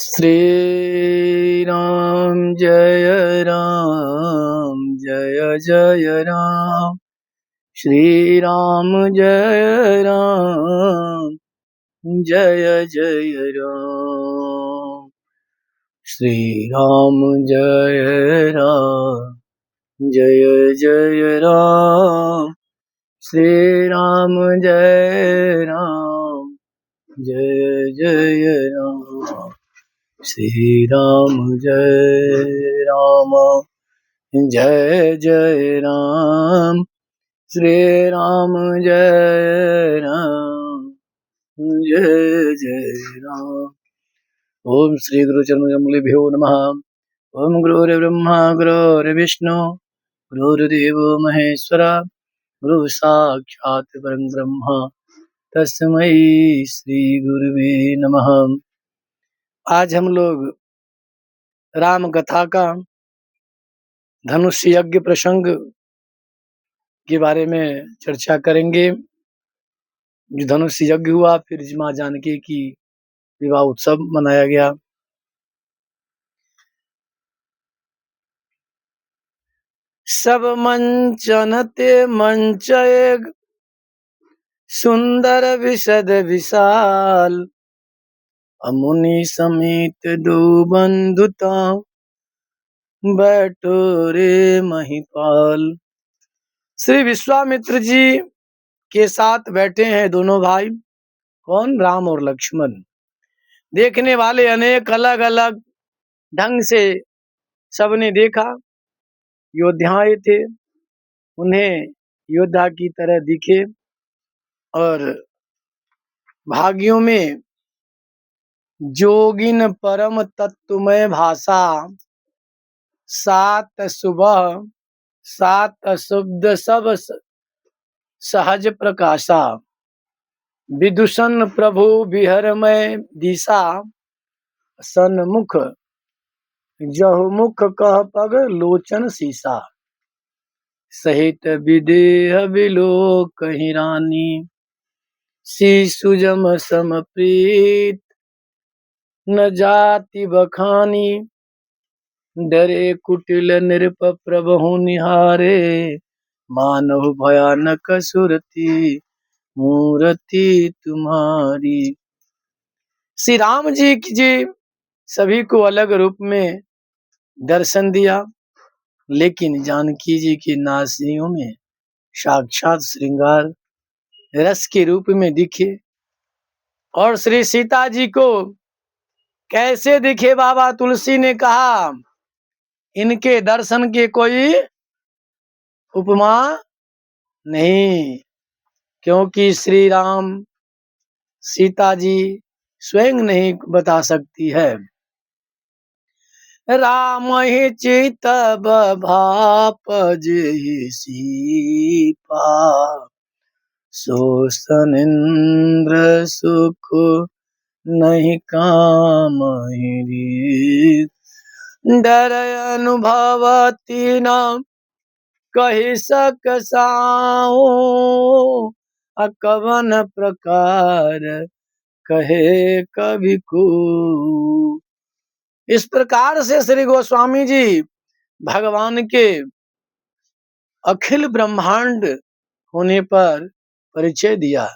श्री राम जय राम जय जय राम। श्री राम जय राम जय जय राम। श्री राम जय राम जय जय राम। श्री राम जय राम जय जय राम। श्री राम जय राम जय जय राम। श्री राम जय राम जय जय राम। ओम श्री गुरु चरणकमलेभ्यो नमः। ओम गुरुर्ब्रह्मा गुरुर्विष्णु गुरुर्देवो महेश्वर गुरु साक्षात् परं ब्रह्म तस्मै श्री गुरुवे नमः। आज हम लोग राम कथा का धनुष यज्ञ प्रसंग के बारे में चर्चा करेंगे। जो धनुष यज्ञ हुआ, फिर मां जानकी की विवाह उत्सव मनाया गया। सब मंचन ते मंच एक सुंदर विशद विशाल। अमुनि समेत दो बंधुता बैठो रे महिपाल। श्री विश्वामित्र जी के साथ बैठे हैं दोनों भाई। कौन? राम और लक्ष्मण। देखने वाले अनेक अलग अलग ढंग से सबने देखा। योद्धाएं थे, उन्हें योद्धा की तरह दिखे, और भाग्यों में जोगिन परम तत्वमय भाषा। सात सुबह सात शुद्ध सब सहज प्रकाशा। विदूषण प्रभु विहरमय दिशा। सन्मुख जहुमुख कह पग लोचन सीसा। सहित विदेह विलोकहि रानी। शिशुजम समप्रीत न जाति बखानी। डरे कुटिल नृप प्रभु निहारे। मानव भयानक सुरती मूर्ति तुम्हारी। श्री राम जी सभी को अलग रूप में दर्शन दिया, लेकिन जानकी जी की नासियों में साक्षात श्रृंगार रस के रूप में दिखे। और श्री सीता जी को कैसे दिखे? बाबा तुलसी ने कहा, इनके दर्शन के कोई उपमा नहीं, क्योंकि श्री राम सीता जी स्वयं नहीं बता सकती है। राम ही चित भाप जेहि सीपा। सोसन इंद्र सुख नहीं काम। डर अनुभवती न कही सक साऊ। कवन प्रकार कहे कभी को। इस प्रकार से श्री गोस्वामी जी भगवान के अखिल ब्रह्मांड होने पर परिचय दिया।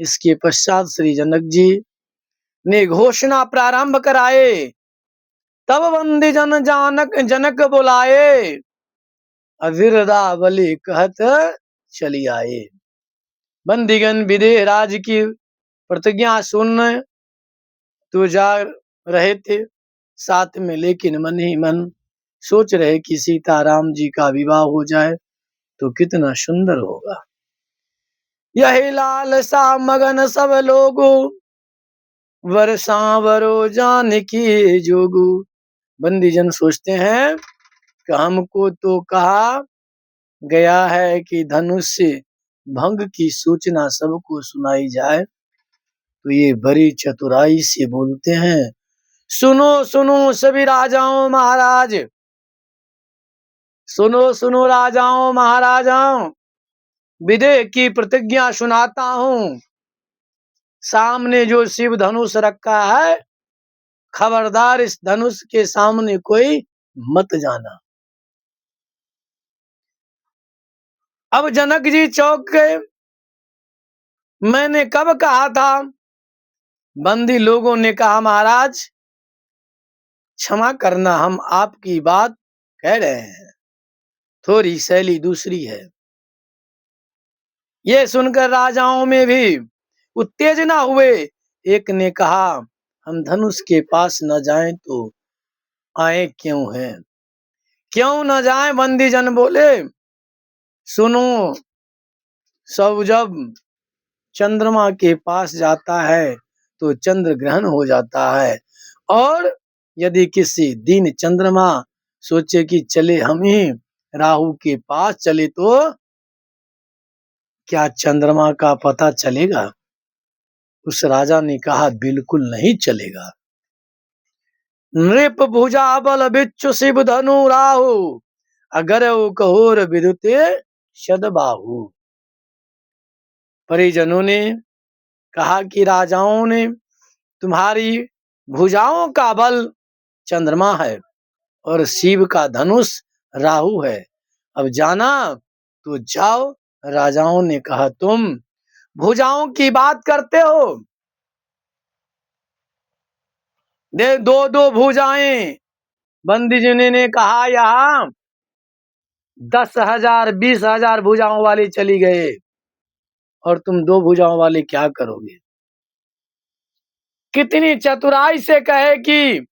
इसके पश्चात श्री जनक जी ने घोषणा प्रारंभ कराए। तब बंदी जन जानक जनक बुलाए। अविरदावली कहत चली आए। बंदीगण विदेह राज की प्रतिज्ञा सुनने तो जा रहे थे साथ में, लेकिन मन ही मन सोच रहे कि सीताराम जी का विवाह हो जाए तो कितना सुंदर होगा। यही लालसा मगन सब लोगो। वरसावरो जानकी जोगु। बंदीजन सोचते हैं कि हमको तो कहा गया है कि धनुष से भंग की सूचना सबको सुनाई जाए, तो ये बड़ी चतुराई से बोलते हैं, सुनो सुनो सभी राजाओं महाराज। सुनो सुनो राजाओं महाराजाओं, विदेह की प्रतिज्ञा सुनाता हूं। सामने जो शिव धनुष रखा है, खबरदार इस धनुष के सामने कोई मत जाना। अब जनक जी चौंक गए। मैंने कब कहा था? बंदी लोगों ने कहा, महाराज क्षमा करना, हम आपकी बात कह रहे हैं, थोड़ी शैली दूसरी है। ये सुनकर राजाओं में भी उत्तेजना हुए। एक ने कहा, हम धनुष के पास न जाएं तो आए क्यों हैं? क्यों न जाएं? बंदी जन बोले, सुनो, सब जब चंद्रमा के पास जाता है तो चंद्र ग्रहण हो जाता है, और यदि किसी दिन चंद्रमा सोचे कि चले हम ही राहु के पास चले तो क्या चंद्रमा का पता चलेगा? उस राजा ने कहा, बिल्कुल नहीं चलेगा। नृप भुजा बल बिच्छु शिव धनु राहु, अगर कहोर विदुते सदबाहु। परिजनों ने कहा कि राजाओं ने, तुम्हारी भुजाओं का बल चंद्रमा है और शिव का धनुष राहु है, अब जाना तो जाओ। राजाओं ने कहा, तुम भुजाओं की बात करते हो? दे दो दो भुजाएं। बंदी जी ने कहा, यहाँ 10,000 20,000 भुजाओं वाले चली गए और तुम 2 भुजाओं वाले क्या करोगे? कितनी चतुराई से कहे कि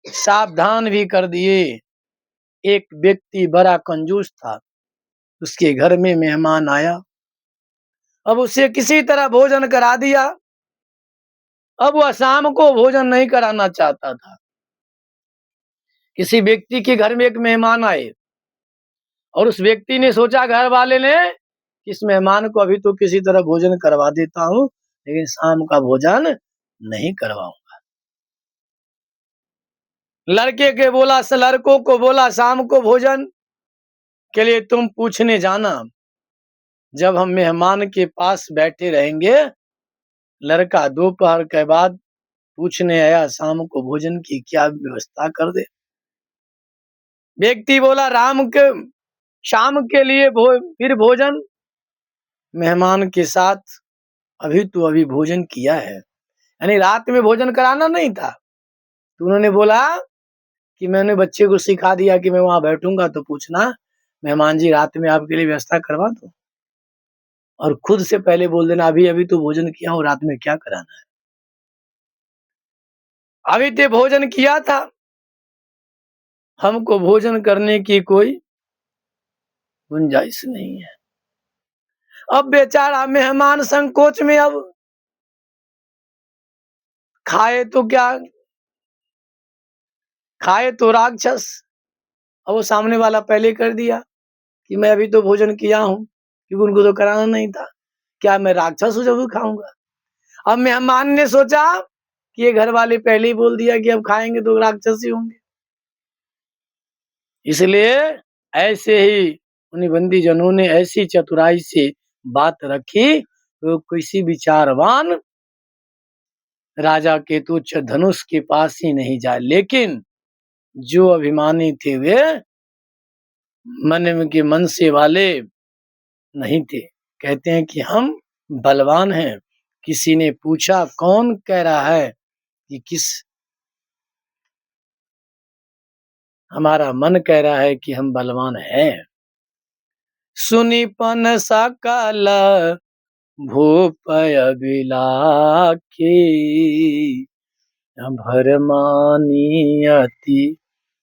सावधान भी कर दिए। एक व्यक्ति बड़ा कंजूस था, उसके घर में मेहमान आया, अब उसे किसी तरह भोजन करा दिया। अब वह शाम को भोजन नहीं कराना चाहता था। किसी व्यक्ति के घर में एक मेहमान आए और उस व्यक्ति ने सोचा, घर वाले ने, इस मेहमान को अभी तो किसी तरह भोजन करवा देता हूँ, लेकिन शाम का भोजन नहीं करवाऊंगा। लड़कों को बोला, शाम को भोजन के लिए तुम पूछने जाना। जब हम मेहमान के पास बैठे रहेंगे, लड़का दोपहर के बाद पूछने आया, शाम को भोजन की क्या व्यवस्था कर दे। व्यक्ति बोला, शाम के लिए फिर भोजन मेहमान के साथ अभी भोजन किया है, यानी रात में भोजन कराना नहीं था। तो उन्होंने बोला कि मैंने बच्चे को सिखा दिया कि मैं वहां बैठूंगा तो पूछना, मेहमान जी रात में आपके लिए व्यवस्था करवा दो, और खुद से पहले बोल देना, अभी तो भोजन किया हूँ, रात में क्या कराना है। अभी तो भोजन किया था, हमको भोजन करने की कोई गुंजाइश नहीं है। अब बेचारा मेहमान संकोच में, अब खाए तो क्या, खाए तो राक्षस। अब वो सामने वाला पहले कर दिया कि मैं अभी तो भोजन किया हूँ, क्योंकि उनको तो कराना नहीं था, क्या मैं राक्षस हूँ जब खाऊंगा। अब मेहमान ने सोचा कि ये घर वाले पहले ही बोल दिया कि अब खाएंगे तो राक्षस ही होंगे, इसलिए ऐसे ही उन्हीं बंदी जनों ने ऐसी चतुराई से बात रखी तो किसी विचारवान राजा के तुच्छ धनुष के पास ही नहीं जाए। लेकिन जो अभिमानी थे वे मन के मन से वाले नहीं थे, कहते हैं कि हम बलवान हैं। किसी ने पूछा, कौन कह रहा है कि हमारा मन कह रहा है कि हम बलवान हैं। सुनिपन सकल भूपय बिलाखी, भरमानी अति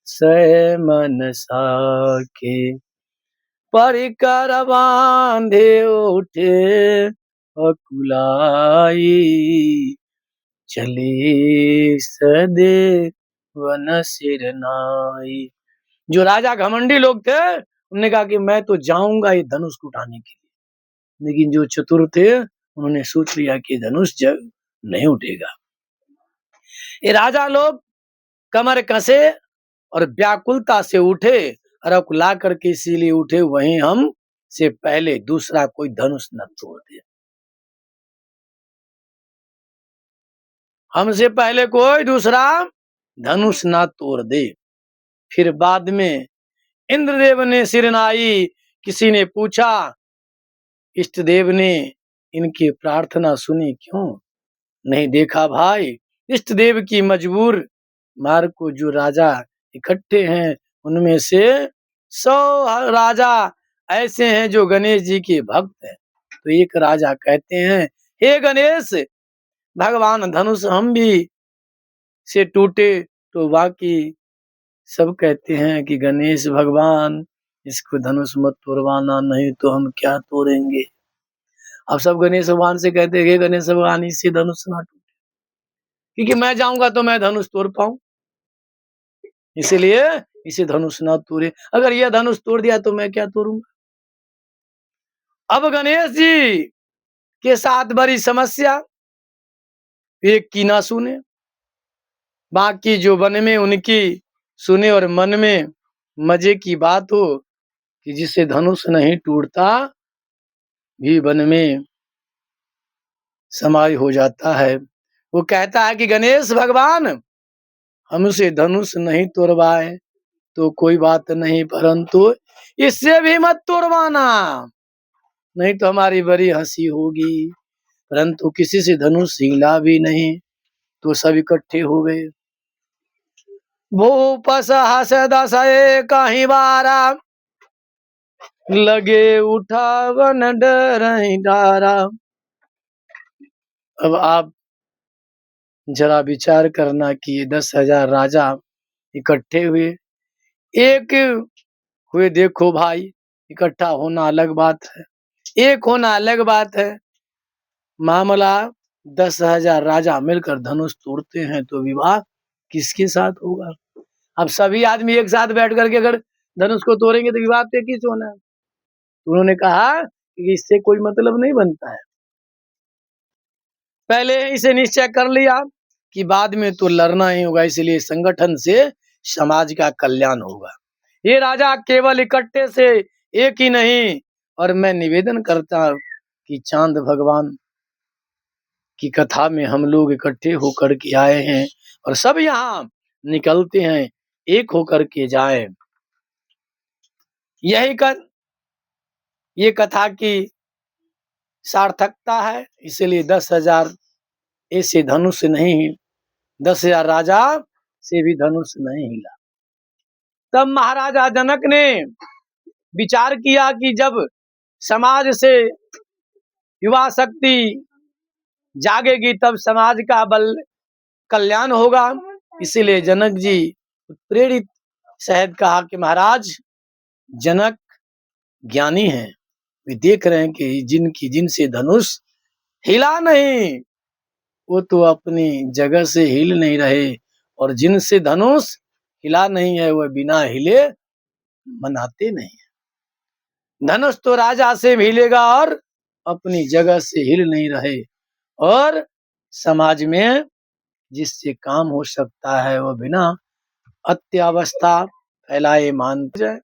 सय मन साखे, परिकर बांधे उठे अकुलाई, चली सदे वन सिर नाई। जो राजा घमंडी लोग थे, उन्होंने कहा कि मैं तो जाऊंगा ये धनुष को उठाने के लिए, लेकिन जो चतुर थे उन्होंने सोच लिया कि धनुष जब नहीं उठेगा। ये राजा लोग कमर कसे और व्याकुलता से उठे और अकुला करके इसीलिए उठे, वहीं हम से पहले दूसरा कोई धनुष न तोड़ दे। हमसे पहले कोई दूसरा धनुष ना तोड़ दे। फिर बाद में इंद्रदेव ने सिर नाई। किसी ने पूछा, इष्ट देव ने इनकी प्रार्थना सुनी क्यों? नहीं देखा भाई, इष्ट देव की मजबूर मार्ग को जो राजा इकट्ठे हैं, उनमें से 100 राजा ऐसे हैं जो गणेश जी के भक्त हैं। तो एक राजा कहते हैं, हे गणेश भगवान, धनुष हम भी से टूटे तो बाकी सब कहते हैं कि गणेश भगवान इसको धनुष मत तोड़वाना, नहीं तो हम क्या तोड़ेंगे। अब सब गणेश भगवान से कहते हैं, हे गणेश भगवान इससे धनुष ना टूटे, क्योंकि मैं जाऊंगा तो मैं धनुष तोड़ पाऊं, इसलिए इसे धनुष ना तोड़े। अगर यह धनुष तोड़ दिया तो मैं क्या तोड़ूंगा। अब गणेश जी के साथ बड़ी समस्या, एक की ना सुने, बाकी जो वन में उनकी सुने और मन में मजे की बात हो कि जिससे धनुष नहीं टूटता भी वन में समाय हो जाता है। वो कहता है कि गणेश भगवान हमसे धनुष नहीं तोड़वाए तो कोई बात नहीं, परंतु इससे भी मत तोड़वाना, नहीं तो हमारी बड़ी हंसी होगी। परंतु किसी से धनुष हिला भी नहीं, तो सब इकट्ठे हो गए। भूपस हस दस कहीं बारा, लगे उठावन डर डारा। अब आप जरा विचार करना कि ये 10,000 राजा इकट्ठे हुए, एक हुए। देखो भाई, इकट्ठा होना अलग बात है, एक होना अलग बात है। मामला 10,000 राजा मिलकर धनुष तोड़ते हैं तो विवाह किसके साथ होगा। अब सभी आदमी एक साथ बैठ करके अगर धनुष को तोड़ेंगे तो विवाह पे किस होना है। तो उन्होंने कहा कि इससे कोई मतलब नहीं बनता है, पहले इसे निश्चय कर लिया कि बाद में तो लड़ना ही होगा, इसलिए संगठन से समाज का कल्याण होगा। ये राजा केवल इकट्ठे से एक ही नहीं, और मैं निवेदन करता कि चांद भगवान की कथा में हम लोग इकट्ठे होकर के आए हैं और सब यहाँ निकलते हैं, एक होकर के जाएं। यही ये कथा की सार्थकता है। इसलिए 10,000 ऐसे धनुष नहीं, 10,000 राजा से भी धनुष नहीं हिला। तब महाराजा जनक ने विचार किया कि जब समाज से युवा शक्ति जागेगी तब समाज का बल कल्याण होगा। इसीलिए जनक जी प्रेरित शहद कहा कि महाराज, जनक ज्ञानी हैं, वे देख रहे हैं कि जिनसे धनुष हिला नहीं वो तो अपनी जगह से हिल नहीं रहे, और जिनसे धनुष हिला नहीं है वह बिना हिले मनाते नहीं। धनुष तो राजा से भी हिलेगा और अपनी जगह से हिल नहीं रहे, और समाज में जिससे काम हो सकता है वह बिना अत्यावस्था फैलाए मान जाए।